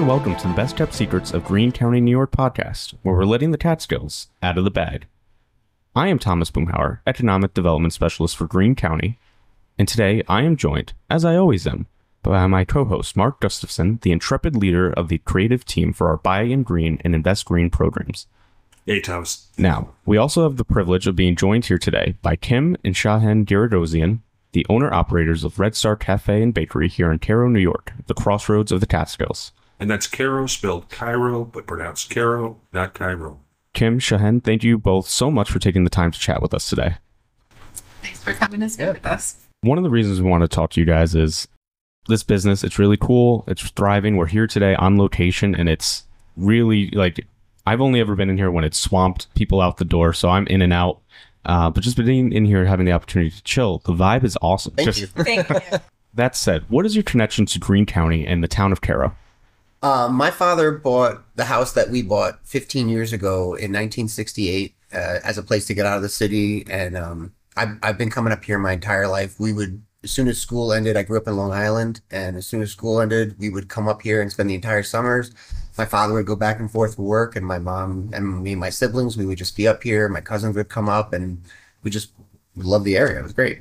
and welcome to the Best Kept Secrets of Greene County, New York podcast, where we're letting the Catskills out of the bag. I am Thomas Boomhower, Economic Development Specialist for Greene County, and today I am joined, as I always am, by my co-host Mark Gustavson, the intrepid leader of the creative team for our Buy in Greene and Invest Greene programs. Hey, Thomas. Now, we also have the privilege of being joined here today by Kim and Shahen Guiragossian, the owner-operators of Red Star Café and Bakery here in Cairo, New York, the crossroads of the Catskills. And that's Cairo, spelled Cairo, but pronounced Cairo, not Cairo. Kim, Shahen, thank you both so much for taking the time to chat with us today. Thanks for coming to speak with us. One of the reasons we want to talk to you guys is this business, it's really cool, it's thriving. We're here today on location, and it's really, like, I've only ever been in here when it's swamped people out the door, so I'm in and out. But just being in here, having the opportunity to chill, the vibe is awesome. Thank you. Thank you. That said, what is your connection to Greene County and the town of Cairo? My father bought the house that we bought 15 years ago in 1968 as a place to get out of the city. And I've been coming up here my entire life. We would, as soon as school ended, I grew up in Long Island. And as soon as school ended, we would come up here and spend the entire summers. My father would go back and forth for work, and my mom and me and my siblings, we would just be up here. My cousins would come up, and we just loved the area. It was great.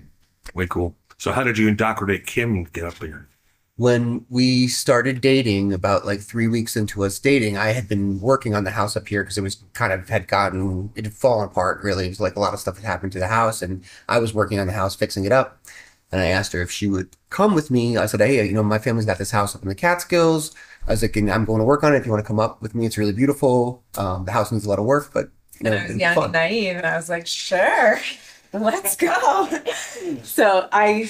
Way cool. So how did you indoctrinate Kim to get up here? When we started dating, about like 3 weeks into us dating, I had been working on the house up here because it was kind of it had fallen apart, really. It was like a lot of stuff had happened to the house, and I was working on the house, fixing it up. And I asked her if she would come with me. I said, hey, my family's got this house up in the Catskills. I was like, I'm going to work on it. If you want to come up with me, it's really beautiful. The house needs a lot of work, but I was young and naive, and I was like, sure, let's go. So I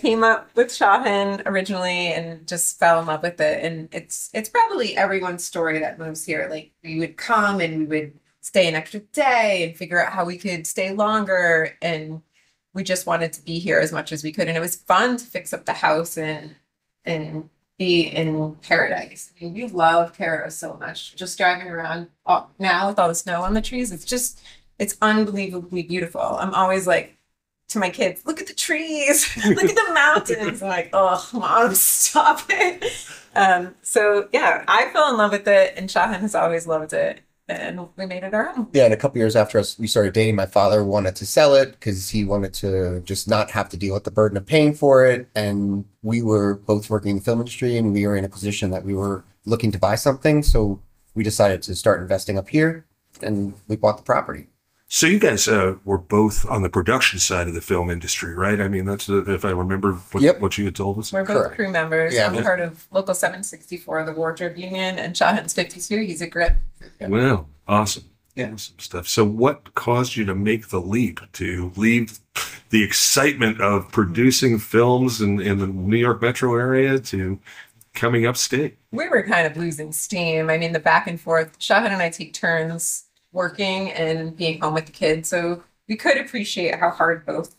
came up with Shahen originally and just fell in love with it. And it's probably everyone's story that moves here. Like, we would come and we would stay an extra day and figure out how we could stay longer. And we just wanted to be here as much as we could. And it was fun to fix up the house and be in paradise. I mean, we love Cairo so much. Just driving around now with all the snow on the trees, it's unbelievably beautiful. I'm always like to my kids, look at the trees, look at the mountains. I'm like, oh, Mom, stop it. So yeah, I fell in love with it, and Shahen has always loved it. And we made it our own. Yeah, and a couple years after we started dating, my father wanted to sell it because he wanted to just not have to deal with the burden of paying for it. And we were both working in the film industry, and we were in a position that we were looking to buy something. So we decided to start investing up here, and we bought the property. So you guys were both on the production side of the film industry, right? I mean, that's if I remember what you had told us. We're both Correct. Crew members. Yeah. I'm part of Local 764, the Wardrobe Union, and Shahen's 52. He's a grip. Wow, awesome. Yeah. Awesome stuff. So what caused you to make the leap to leave the excitement of producing films in the New York metro area to coming upstate? We were kind of losing steam. I mean, the back and forth. Shahen and I take turns working and being home with the kids, so we could appreciate how hard both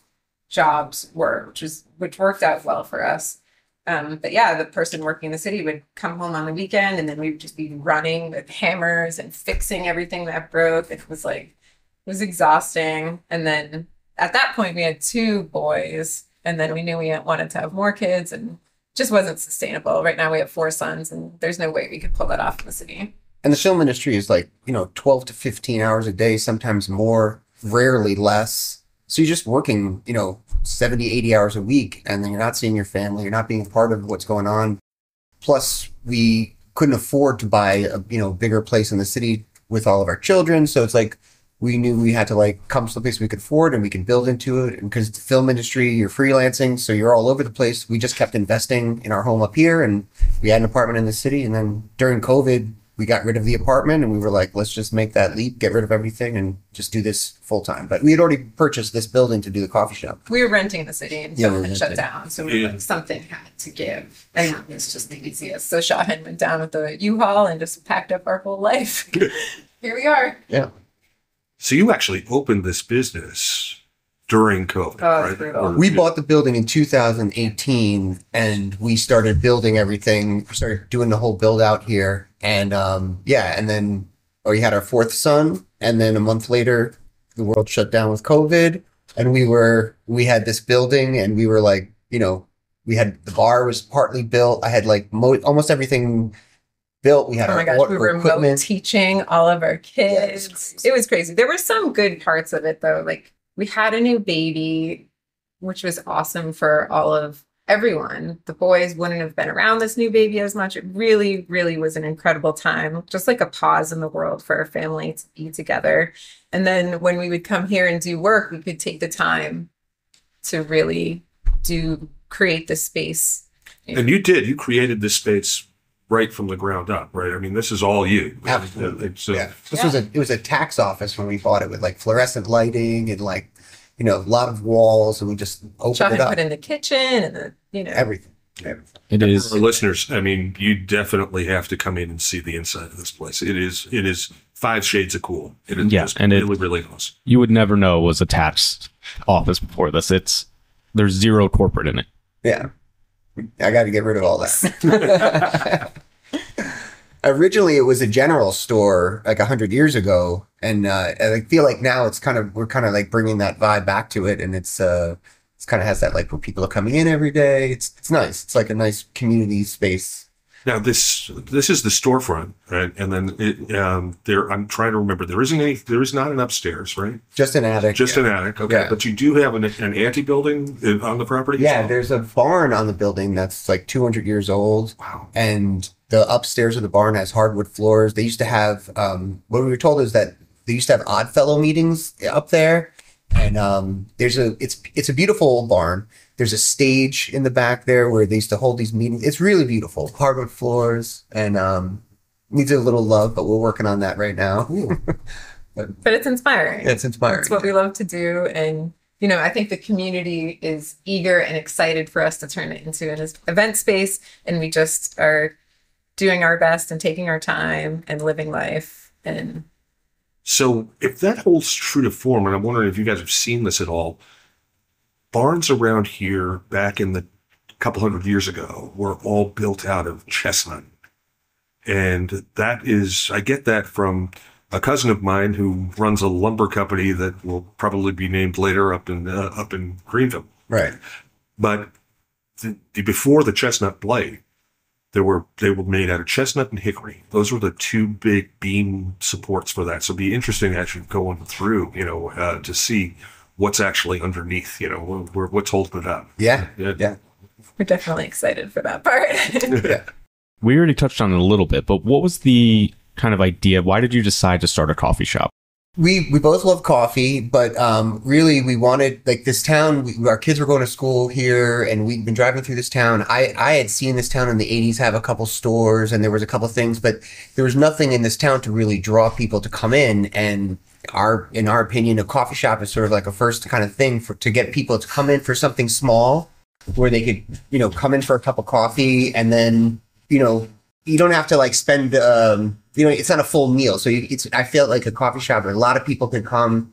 jobs were, which worked out well for us. But yeah, the person working in the city would come home on the weekend, and then we would just be running with hammers and fixing everything that broke. It was exhausting. And then at that point, we had 2 boys, and then we knew we wanted to have more kids, and it just wasn't sustainable. Right now, we have 4 sons, and there's no way we could pull that off in the city. And the film industry is like, 12 to 15 hours a day, sometimes more, rarely less. So you're just working, 70, 80 hours a week, and then you're not seeing your family. You're not being a part of what's going on. Plus, we couldn't afford to buy a, bigger place in the city with all of our children. So it's like, we knew we had to come to a place we could afford and we could build into it. And because the film industry, you're freelancing, so you're all over the place. We just kept investing in our home up here, and we had an apartment in the city. And then during COVID, we got rid of the apartment, and we were like, let's just make that leap, get rid of everything, and just do this full time. But we had already purchased this building to do the coffee shop. We were renting in the city, and something had shut renting. down. So we were like, something had to give. And that was just the easiest. So Shahen went down with the U-Haul and just packed up our whole life. Here we are. Yeah. So you actually opened this business during COVID, right? Brutal. We bought the building in 2018, and we started building everything. We started doing the whole build out here. And and then we had our 4th son, and then a month later, the world shut down with COVID, and we had this building, and we were like, we had, the bar was partly built. I had almost everything built. We had Oh my gosh, we were remote teaching all of our kids. Yeah, it was crazy. There were some good parts of it though. Like we had a new baby, which was awesome for all of everyone. The boys wouldn't have been around this new baby as much. It really, really was an incredible time. Just like a pause in the world for our family to be together. And then when we would come here and do work, we could take the time to really create this space. And you created this space right from the ground up, right? I mean, this is all you. Absolutely. It was a tax office when we bought it with like fluorescent lighting and like, a lot of walls, and we just opened it up. Put in the kitchen and everything. It is. For our listeners, I mean, you definitely have to come in and see the inside of this place. It is 5 shades of cool. It is just really, really awesome. You would never know it was a tax office before this. There's zero corporate in it. Yeah. I got to get rid of all that. Originally, it was a general store like 100 years ago, and I feel like now we're kind of like bringing that vibe back to it, and it's kind of has that like where people are coming in every day. It's nice. It's like a nice community space. Now this is the storefront, right? And then I'm trying to remember. There is not an upstairs, right? Just an attic. An attic. Okay, yeah. But you do have an ante building on the property. Yeah, there's a barn on the building that's like 200 years old. Wow. And the upstairs of the barn has hardwood floors. They used to have what we were told is that they used to have Oddfellow meetings up there, and it's a beautiful barn. There's a stage in the back there where they used to hold these meetings. It's really beautiful. Hardwood floors, and needs a little love, but we're working on that right now. but it's inspiring. It's inspiring. It's what we love to do. And, I think the community is eager and excited for us to turn it into an event space. And we just are doing our best and taking our time and living life. And so if that holds true to form, and I'm wondering if you guys have seen this at all, barns around here back in the couple hundred years ago were all built out of chestnut. And I get that from a cousin of mine who runs a lumber company that will probably be named later up in Greenville. Right. But before the chestnut blight, they were made out of chestnut and hickory. Those were the 2 big beam supports for that. So it'd be interesting actually going through, to see what's actually underneath, what's holding it up. Yeah. We're definitely excited for that part. Yeah. We already touched on it a little bit, but what was the kind of idea? Why did you decide to start a coffee shop? We both love coffee, but really we wanted, like, this town, our kids were going to school here, and we'd been driving through this town. I had seen this town in the 80s have a couple stores, and there was a couple things, but there was nothing in this town to really draw people to come in. And in our opinion, a coffee shop is sort of like a first kind of thing to get people to come in for something small, where they could, come in for a cup of coffee, and then, you don't have to like spend, it's not a full meal. So I feel like a coffee shop where a lot of people could come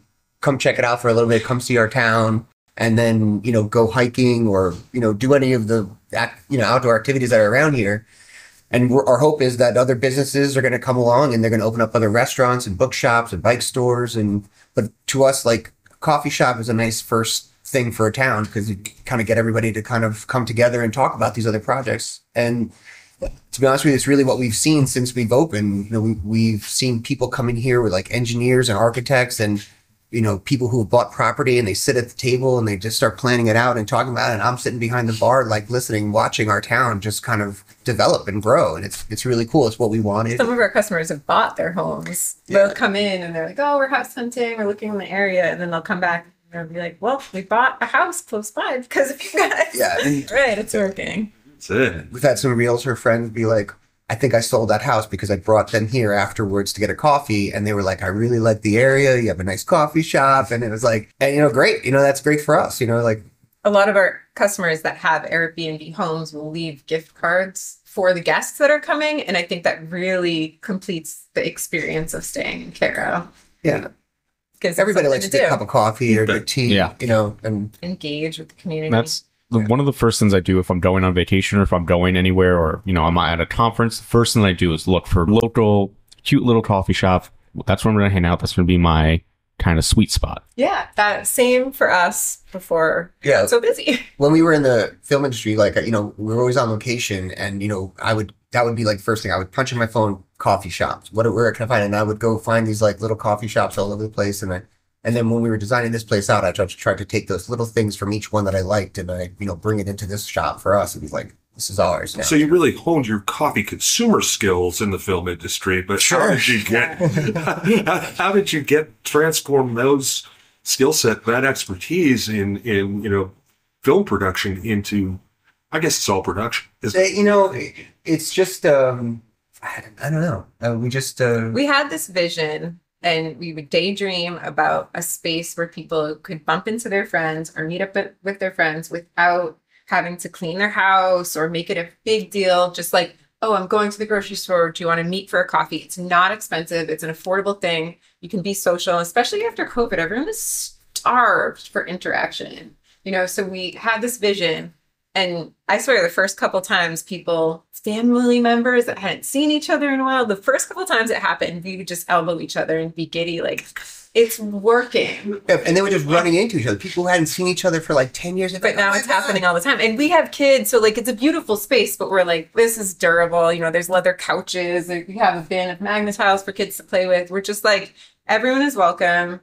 check it out for a little bit, come see our town, and then, go hiking or, do any of the, outdoor activities that are around here. And our hope is that other businesses are going to come along and they're going to open up other restaurants and bookshops and bike stores. But to us, like, a coffee shop is a nice first thing for a town, because you kind of get everybody to kind of come together and talk about these other projects. And to be honest with you, it's really what we've seen since we've opened. We've seen people coming here with like engineers and architects and, people who have bought property, and they sit at the table and they just start planning it out and talking about it. And I'm sitting behind the bar, like listening, watching our town just kind of develop and grow. And it's really cool. It's what we wanted. Some of our customers have bought their homes. Yeah. They'll come in and they're like, oh, we're house hunting. We're looking in the area. And then they'll come back and they'll be like, well, we bought a house close by because of you guys. Yeah. Right. It's working. That's it. We've had some realtor friends be like, I think I sold that house because I brought them here afterwards to get a coffee. And they were like, I really like the area. You have a nice coffee shop. And it was like, and great. That's great for us. Like, a lot of our customers that have Airbnb homes will leave gift cards for the guests that are coming. And I think that really completes the experience of staying in Cairo. Yeah. Because everybody likes to get a cup of coffee or get tea, and engage with the community. That's one of the first things I do if I'm going on vacation, or if I'm going anywhere, or, I'm at a conference. The first thing I do is look for local, cute little coffee shop. That's where I'm going to hang out. That's going to be my kind of sweet spot. Yeah, that same for us before we got so busy. When we were in the film industry, like, we were always on location, and, I would that would be like the first thing. I would punch in my phone, coffee shops. Where can I find it? And I would go find these like little coffee shops all over the place. And then when we were designing this place out, I tried to take those little things from each one that I liked and I, bring it into this shop for us and be like, this is ours now. So you really honed your coffee consumer skills in the film industry, but Sure. how did you transform those skill set, that expertise in film production into, I guess it's all production. It's just, I don't know. We had this vision and we would daydream about a space where people could bump into their friends or meet up with their friends without having to clean their house or make it a big deal. Just like, oh, I'm going to the grocery store. Do you want to meet for a coffee? It's not expensive. It's an affordable thing. You can be social, especially after COVID. Everyone is starved for interaction, so we had this vision. And I swear the first couple times family members that hadn't seen each other in a while, the first couple times it happened, we would just elbow each other and be giddy, like, it's working. Yeah, and they were just running into each other. People who hadn't seen each other for like 10 years. But now it's happening all the time. And we have kids, so like it's a beautiful space, but we're like, this is durable. There's leather couches. We have a bin of magnet tiles for kids to play with. We're just like, everyone is welcome.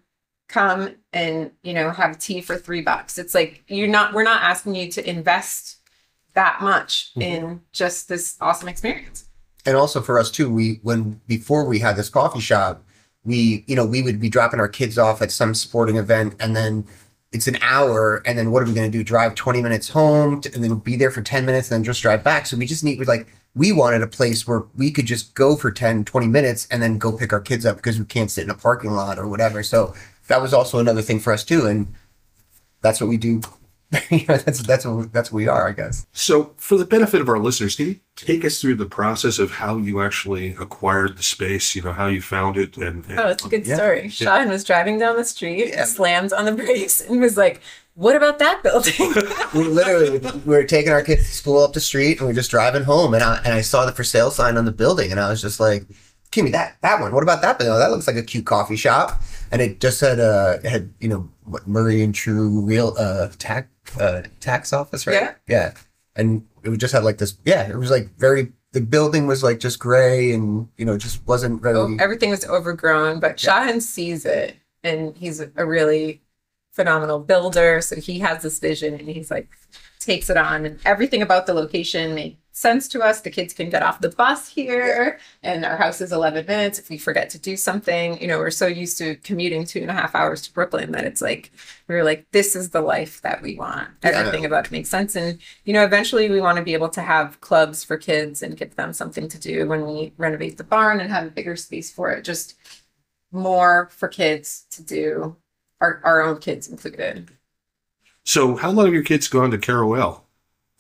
Come and, have tea for $3. It's like, we're not asking you to invest that much in just this awesome experience. And also for us too, before we had this coffee shop, we would be dropping our kids off at some sporting event and then it's an hour. And then what are we going to do? Drive 20 minutes home and then be there for 10 minutes and then just drive back. So we wanted a place where we could just go for 10, 20 minutes and then go pick our kids up because we can't sit in a parking lot or whatever. So that was also another thing for us too. And that's what we do. That's what we are, I guess. So for the benefit of our listeners, can you take us through the process of how you actually acquired the space, how you found it? Oh, it's a good story. Shahen was driving down the street, slammed on the brakes, and was like, what about that building? we were taking our kids to school up the street and we were just driving home and I saw the for sale sign on the building and I was just like, give me that one. What about that building? Oh, that looks like a cute coffee shop. And it just had Murray and True real tax office, right? Yeah. And it would just have like this. Yeah, it was like the building was like just gray and just wasn't really. Everything was overgrown, but Shahen sees it, and he's a really phenomenal builder. So he has this vision, and he's like takes it on, and everything about the location made sense to us. The kids can get off the bus here, and our house is 11 minutes if we forget to do something. We're so used to commuting 2.5 hours to Brooklyn that it's like, we were like, this is the life that we want. Everything about it makes sense. And, eventually we want to be able to have clubs for kids and give them something to do when we renovate the barn and have a bigger space for it. Just more for kids to do, our own kids included. So how long have your kids gone to Cairo?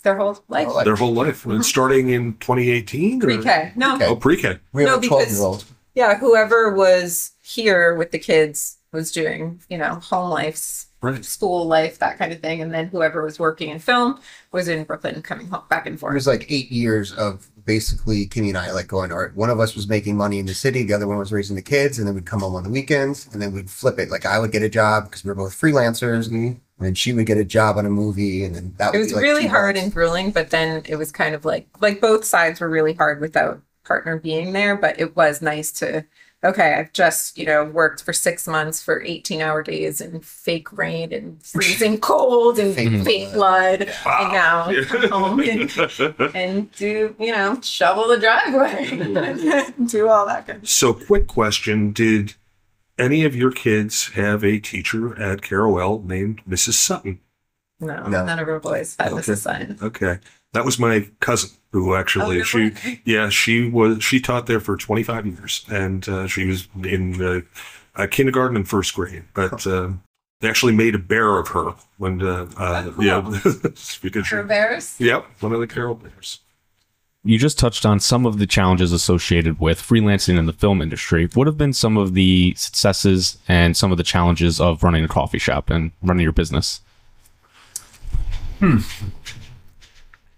Their whole life. Their whole life. Starting in 2018? Pre-K. No. Okay. Oh, pre-K. We have a 12-year-old. Yeah, whoever was here with the kids was doing, home life, right, school life, that kind of thing. And then whoever was working in film was in Brooklyn coming home, back and forth. It was like 8 years of basically Kimmy and I like going, all right, one of us was making money in the city, the other one was raising the kids, and then we'd come home on the weekends, and then we'd flip it. Like I would get a job because we were both freelancers, and then she would get a job on a movie, and then that was really hard and grueling, but then it was kind of like both sides were really hard without partner being there, but it was nice to, okay, I've just, worked for 6 months for 18-hour days and fake rain and freezing cold and fake blood. Wow. And now come home and do, shovel the driveway and do all that kind of stuff. So quick question, did any of your kids have a teacher at Cairo named Mrs. Sutton? No, none of our boys had Mrs. Sutton. Okay. That was my cousin who actually, she taught there for 25 years and she was in kindergarten and first grade, but they actually made a bear of her when, because her bears? Yep. One of the Cairo bears. You just touched on some of the challenges associated with freelancing in the film industry. What have been some of the successes and some of the challenges of running a coffee shop and running your business?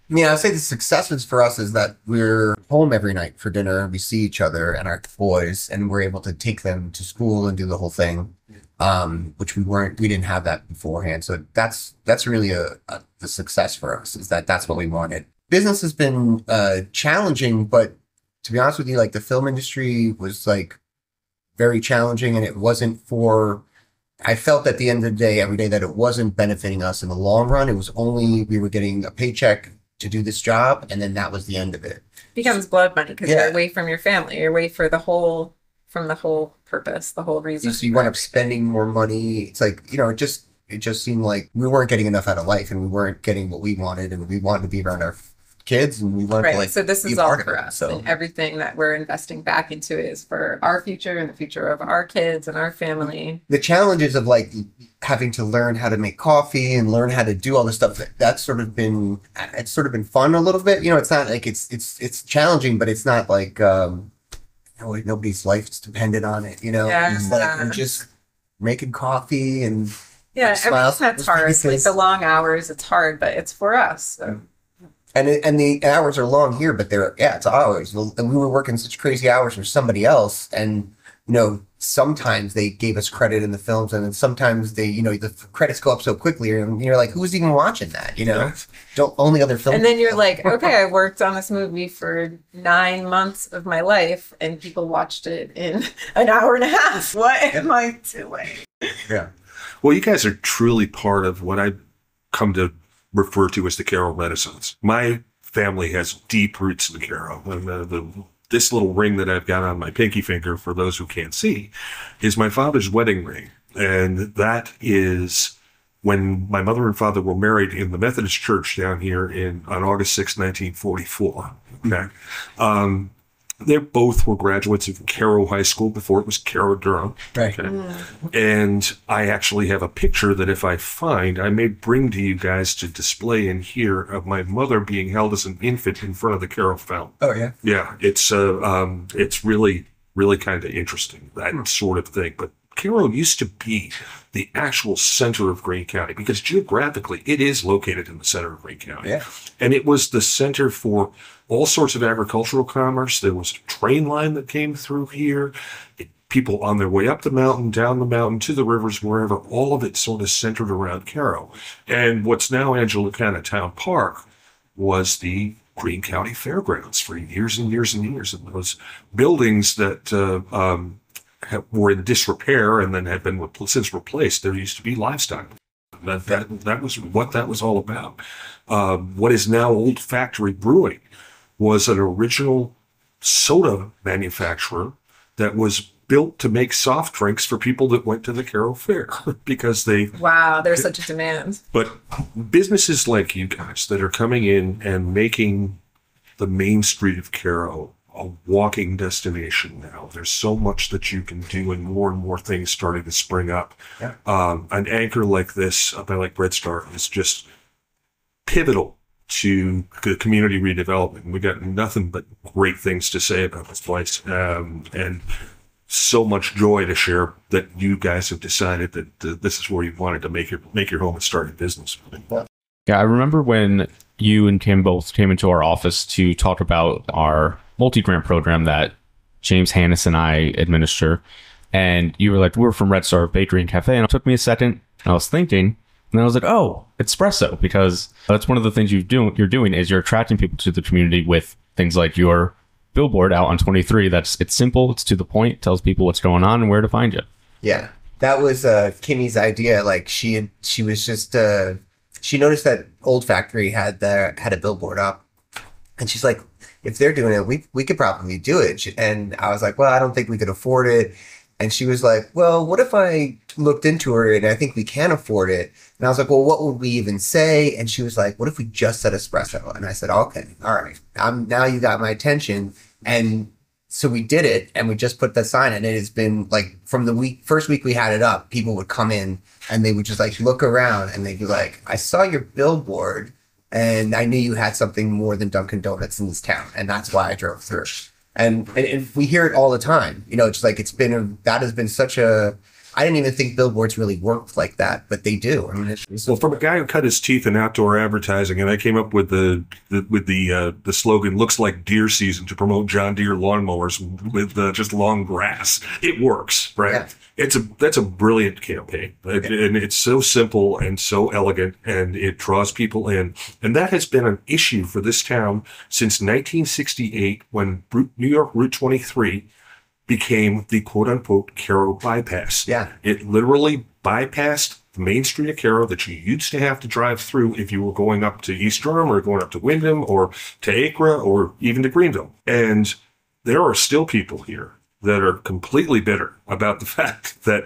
Yeah, I'd say the successes for us is that we're home every night for dinner and we see each other and our boys and we're able to take them to school and do the whole thing, which we didn't have that beforehand. So that's really the success for us is that's what we wanted. business has been challenging, but to be honest with you, like the film industry was like very challenging, and it wasn't for. I felt at the end of the day, every day, that it wasn't benefiting us in the long run. It was only we were getting a paycheck to do this job, and then that was the end of it. Becomes blood money because you're away from your family. You're away for the whole purpose, the whole reason. So you wind up spending more money. It's like, it just seemed like we weren't getting enough out of life, and we weren't getting what we wanted, and we wanted to be around our kids, and we wanted to like. So this is all for us. So and everything that we're investing back into is for our future and the future of our kids and our family. The challenges of like having to learn how to make coffee and learn how to do all this stuff, it's sort of been fun a little bit. It's not like it's challenging, but it's not like nobody's life's dependent on it. It's like we're just making coffee and that's hard. Like the long hours, it's hard, but it's for us. So. And the hours are long here, but it's hours. And we were working such crazy hours for somebody else, and sometimes they gave us credit in the films, and then sometimes the credits go up so quickly, and you're like, who's even watching that? Don't only other films. And then you're like, okay, I worked on this movie for 9 months of my life, and people watched it in an hour and a half. What am I doing? Yeah. Well, you guys are truly part of what I come to refer to as the Cairo Renaissance. My family has deep roots in the Cairo. And this little ring that I've got on my pinky finger, for those who can't see, is my father's wedding ring. And that is when my mother and father were married in the Methodist Church down here on August 6, 1944. Okay. They both were graduates of Cairo High School before it was Cairo Durham. Right. Okay. And I actually have a picture that if I find, I may bring to you guys to display in here of my mother being held as an infant in front of the Cairo fountain. Oh, yeah? Yeah. It's really, really kind of interesting, that sort of thing. But Cairo used to be the actual center of Greene County because geographically it is located in the center of Greene County. Yeah. And it was the center for all sorts of agricultural commerce. There was a train line that came through here. People on their way up the mountain, down the mountain, to the rivers, wherever, all of it sort of centered around Cairo. And what's now Angelina Town Park was the Greene County Fairgrounds for years and years and years. And those buildings that were in disrepair and then had been since replaced, there used to be livestock. That was what that was all about. What is now Old Factory Brewing was an original soda manufacturer that was built to make soft drinks for people that went to the Cairo Fair because there's such a demand. But businesses like you guys that are coming in and making the main street of Cairo a walking destination now. There's so much that you can do and more things starting to spring up. Yeah. An anchor like this, like Red Star, is just pivotal to the community redevelopment. We got nothing but great things to say about this place, and so much joy to share that you guys have decided that this is where you wanted to make your home and start a business. Yeah, I remember when you and Kim both came into our office to talk about our multi-grant program that James Hannes and I administer, and you were like, we're from Red Star Bakery and Cafe, and it took me a second, and I was thinking, and I was like, oh, espresso, because that's one of the things you're doing is you're attracting people to the community with things like your billboard out on 23. It's simple, it's to the point, tells people what's going on and where to find you. Yeah, that was Kimmy's idea. Like she was just she noticed that Old Factory had a billboard up, and she's like, if they're doing it, we could probably do it. And I was like, well, I don't think we could afford it. And she was like, well, what if I looked into it and I think we can afford it? And I was like, well, what would we even say? And she was like, what if we just said espresso? And I said, okay, all right. Now you got my attention. And so we did it, and we just put the sign in. It has been like from the first week we had it up, people would come in and they would just like look around and they'd be like, I saw your billboard and I knew you had something more than Dunkin' Donuts in this town. And that's why I drove through. And we hear it all the time. It's like that has been such a I didn't even think billboards really worked like that, but they do. I mean, well, from a guy who cut his teeth in outdoor advertising, and I came up with the slogan "Looks like deer season" to promote John Deere lawnmowers with just long grass. It works, right? Yeah. That's a brilliant campaign, and it's so simple and so elegant, and it draws people in. And that has been an issue for this town since 1968, when New York Route 23 became the quote-unquote Cairo bypass. Yeah. It literally bypassed the main street of Cairo that you used to have to drive through if you were going up to East Durham or going up to Wyndham or to Acre or even to Greenville. And there are still people here that are completely bitter about the fact that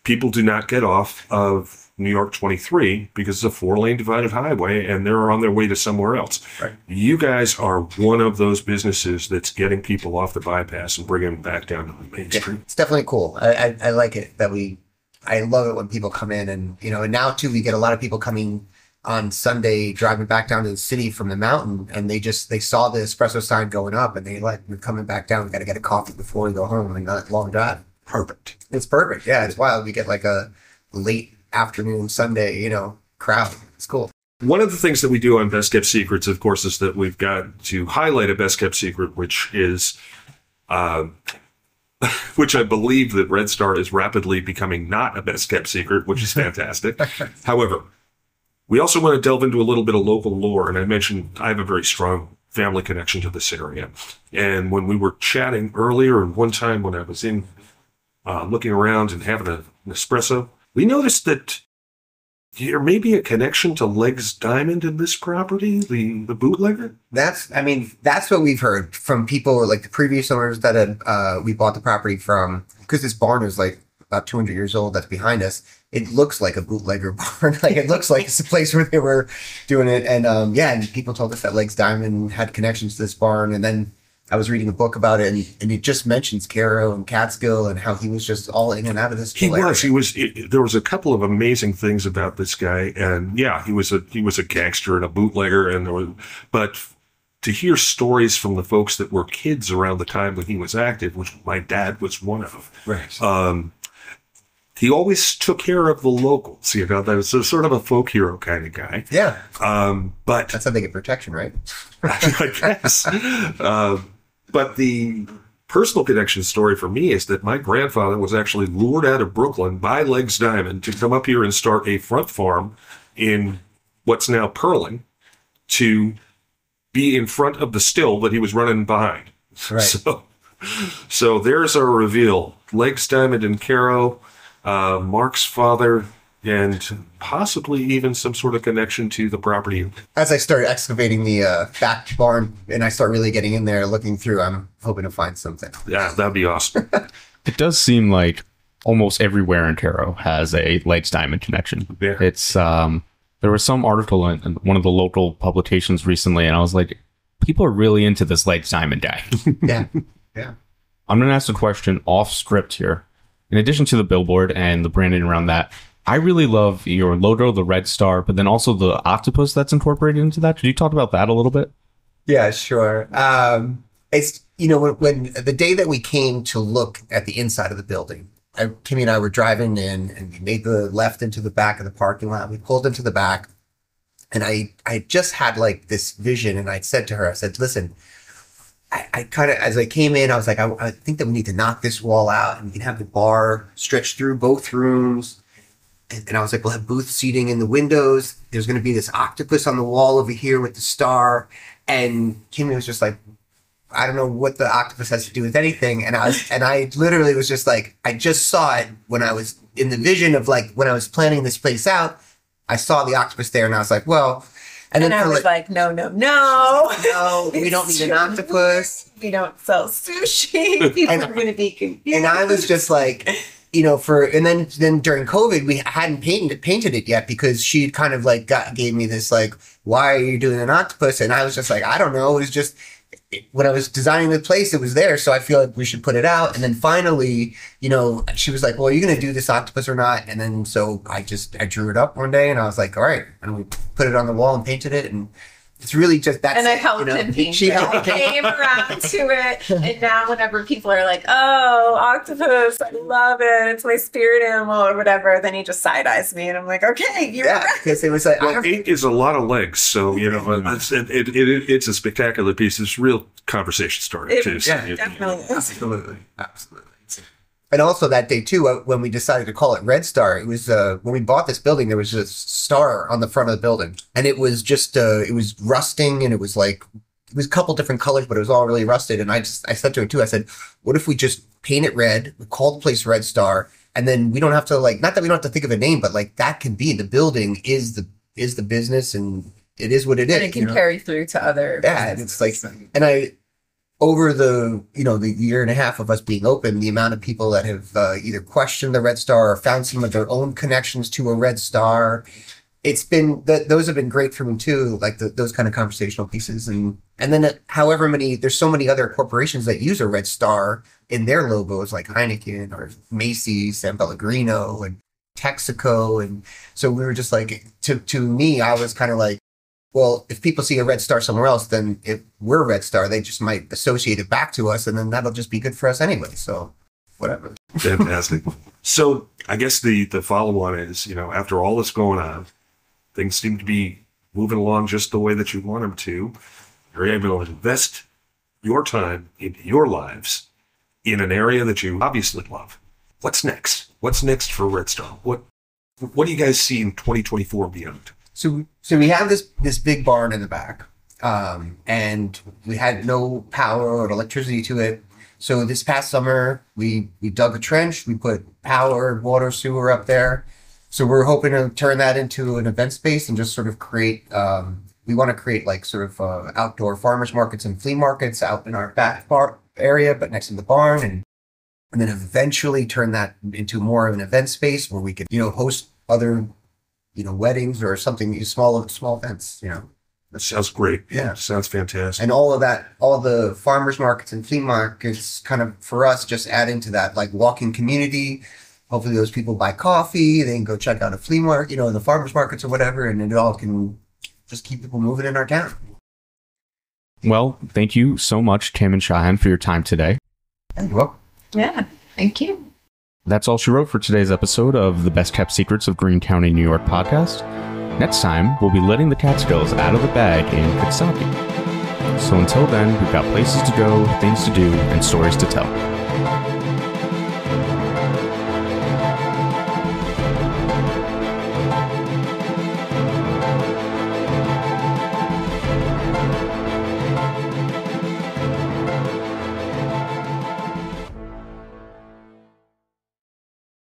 people do not get off of New York 23 because it's a 4-lane divided highway and they're on their way to somewhere else. Right. You guys are one of those businesses that's getting people off the bypass and bringing them back down to the main street. It's definitely cool. I like it that I love it when people come in, and and now too we get a lot of people coming on Sunday driving back down to the city from the mountain, and they saw the espresso sign going up, and we're coming back down. We got to get a coffee before we go home, and not long drive. Perfect. It's perfect. Yeah, it's wild. We get like a late afternoon Sunday, crowd. It's cool. One of the things that we do on Best Kept Secrets, of course, is that we've got to highlight a Best Kept Secret, which is, which I believe that Red Star is rapidly becoming not a Best Kept Secret, which is fantastic. However, we also want to delve into a little bit of local lore, and I mentioned I have a very strong family connection to this area. And when we were chatting earlier, and one time when I was in looking around and having an espresso, we noticed that there may be a connection to Legs Diamond in this property, the bootlegger. That's what we've heard from people, like the previous owners that we bought the property from, because this barn is like about 200 years old that's behind us. It looks like a bootlegger barn. Like it looks like it's a place where they were doing it. And and people told us that Legs Diamond had connections to this barn. And then I was reading a book about it, and it just mentions Cairo and Catskill and how he was just all in and out of this. He was. There was a couple of amazing things about this guy, and yeah, he was a gangster and a bootlegger, but to hear stories from the folks that were kids around the time when he was active, which my dad was one of, right. He always took care of the locals. That was sort of a folk hero kind of guy. Yeah. But that's how they get protection, right? I guess. But the personal connection story for me is that my grandfather was actually lured out of Brooklyn by Legs Diamond to come up here and start a front farm in what's now Pearling to be in front of the still that he was running behind. Right. So there's our reveal. Legs Diamond and Cairo, Mark's father, and possibly even some sort of connection to the property. As I start excavating the back barn and I start really getting in there, looking through, I'm hoping to find something. Yeah, that'd be awesome. It does seem like almost everywhere in Cairo has a Legs Diamond connection. Yeah. It's there was some article in one of the local publications recently, and I was like, people are really into this Legs Diamond guy. Yeah. I'm going to ask a question off script here. In addition to the billboard and the branding around that, I really love your logo, the Red Star, but then also the octopus that's incorporated into that. Could you talk about that a little bit? Yeah, sure. It's, when the day that we came to look at the inside of the building, Kimmy and I were driving in, and we made the left into the back of the parking lot. We pulled into the back, and I just had like this vision, and I said to her, I said, listen, I kind of, as I came in, I was like, I think that we need to knock this wall out, and we can have the bar stretch through both rooms. And I was like, we'll have booth seating in the windows. There's going to be this octopus on the wall over here with the star. And Kimmy was just like, I don't know what the octopus has to do with anything. And I literally was just like, I just saw it when I was in the vision of like, when I was planning this place out, I saw the octopus there, and I was like, well, and then I was like, no, we don't need an octopus. We don't sell sushi. People are going to be confused. And I was just like, and then during COVID, we hadn't painted it yet, because she had kind of like gave me this like, why are you doing an octopus? And I was just like, I don't know. It was just, when I was designing the place, it was there. So I feel like we should put it out. And then finally, she was like, well, are you going to do this octopus or not? And then, so I drew it up one day, and I was like, all right. And we put it on the wall and painted it. And it's really just that. And I helped him paint it. I came around to it. And now whenever people are like, oh, Octopus, I love it. It's my spirit animal or whatever. Then he just side-eyes me. And I'm like, okay, you're right. Because it was like, well, 8 is a lot of legs. So, it's a spectacular piece. It's a real conversation starter, too. Yeah, definitely. Absolutely. And also that day, too, when we decided to call it Red Star, it was when we bought this building, there was a star on the front of the building. And it was just, it was rusting, and it was a couple different colors, but it was all really rusted. And I said to him, too, I said, what if we just paint it red, we call the place Red Star, and then we don't have to, not that we don't have to think of a name, but, that can be, the building is the business, and it is what it is. And it can carry through to other businesses. And it's and over the year and a half of us being open, the amount of people that have either questioned the Red Star or found some of their own connections to a Red Star, it's been those have been great for me too, those kind of conversational pieces. And then there's so many other corporations that use a Red Star in their logos, like Heineken or Macy's, San Pellegrino, and Texaco, and so we were just to me, I was kind of like, well, if people see a Red Star somewhere else, then if we're Red Star, they just might associate it back to us, and then that'll just be good for us anyway. So, whatever. Fantastic. So, I guess the follow-on is, after all that's going on, things seem to be moving along just the way that you want them to. You're able to invest your time into your lives in an area that you obviously love. What's next? What's next for Red Star? What do you guys see in 2024 beyond? So we have this big barn in the back, and we had no power or electricity to it. So this past summer, we dug a trench, we put power, water, sewer up there. So we're hoping to turn that into an event space and just sort of create, we want to create outdoor farmers markets and flea markets out in our back area, but next to the barn, and then eventually turn that into more of an event space where we could, host other weddings or something, small events, That sounds great. Yeah. Sounds fantastic. And all of that, all the farmers markets and flea markets kind of, for us, just add into that, walking community. Hopefully those people buy coffee, they can go check out a flea market, the farmers markets or whatever, and it all can just keep people moving in our town. Well, thank you so much, Kim and Shahen, for your time today. You're welcome. Yeah, thank you. That's all she wrote for today's episode of the Best Kept Secrets of Greene County, New York podcast. Next time, we'll be letting the Catskills out of the bag in Catskills. So until then, we've got places to go, things to do, and stories to tell.